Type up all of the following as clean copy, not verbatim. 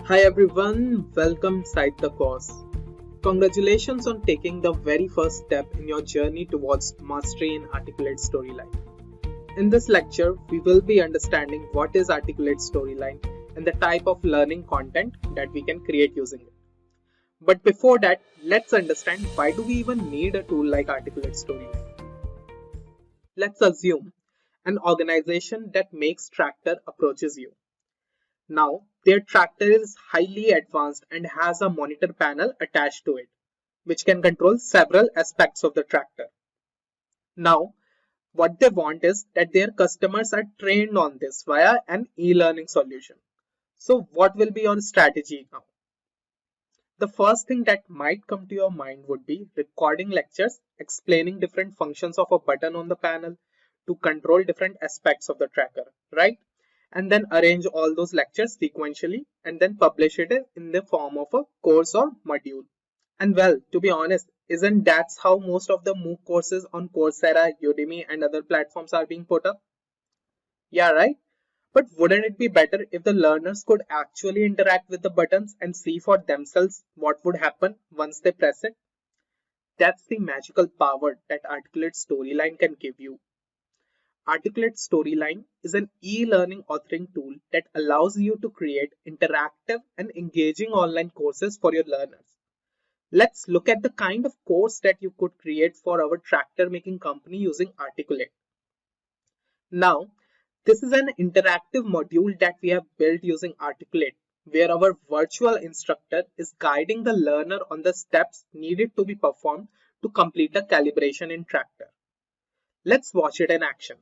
Hi everyone, welcome inside the course. Congratulations on taking the very first step in your journey towards mastery in articulate storyline. In this lecture, we will be understanding what is articulate storyline and the type of learning content that we can create using it. But before that, let's understand why do we even need a tool like articulate storyline. Let's assume an organization that makes tractor approaches you. Now, their tractor is highly advanced and has a monitor panel attached to it, which can control several aspects of the tractor. Now, what they want is that their customers are trained on this via an e-learning solution. So, what will be your strategy now? The first thing that might come to your mind would be recording lectures explaining different functions of a button on the panel to control different aspects of the tracker, right? And then arrange all those lectures sequentially and then publish it in the form of a course or module. And well, to be honest, isn't that how most of the MOOC courses on Coursera, Udemy, and other platforms are being put up? Yeah, right? But wouldn't it be better if the learners could actually interact with the buttons and see for themselves what would happen once they press it? That's the magical power that Articulate Storyline can give you. Articulate Storyline is an e-learning authoring tool that allows you to create interactive and engaging online courses for your learners. Let's look at the kind of course that you could create for our tractor making company using Articulate. Now, this is an interactive module that we have built using Articulate, where our virtual instructor is guiding the learner on the steps needed to be performed to complete a calibration in tractor. Let's watch it in action.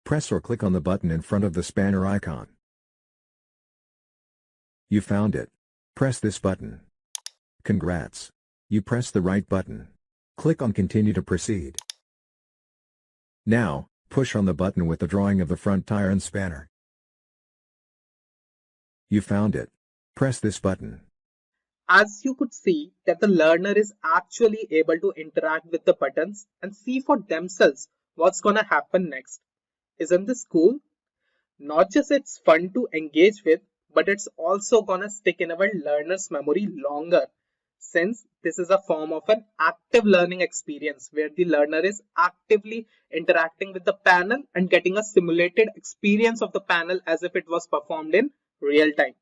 Press or click on the button in front of the spanner icon. You found it. Press this button. Congrats! You pressed the right button. Click on Continue to proceed. Now, push on the button with the drawing of the front tire and spanner. You found it. Press this button. As you could see that the learner is actually able to interact with the buttons and see for themselves what's gonna happen next. Isn't this cool? Not just it's fun to engage with, but it's also gonna stick in our learner's memory longer, since this is a form of an active learning experience where the learner is actively interacting with the panel and getting a simulated experience of the panel as if it was performed in real time.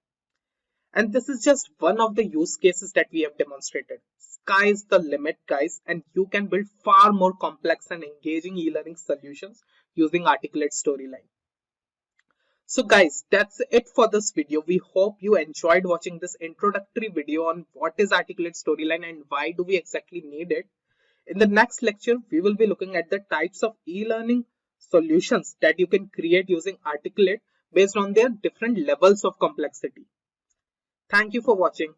And this is just one of the use cases that we have demonstrated. Sky is the limit, guys, and you can build far more complex and engaging e-learning solutions using Articulate Storyline. So guys, that's it for this video. We hope you enjoyed watching this introductory video on what is Articulate Storyline and why do we exactly need it. In the next lecture, we will be looking at the types of e-learning solutions that you can create using Articulate based on their different levels of complexity. Thank you for watching.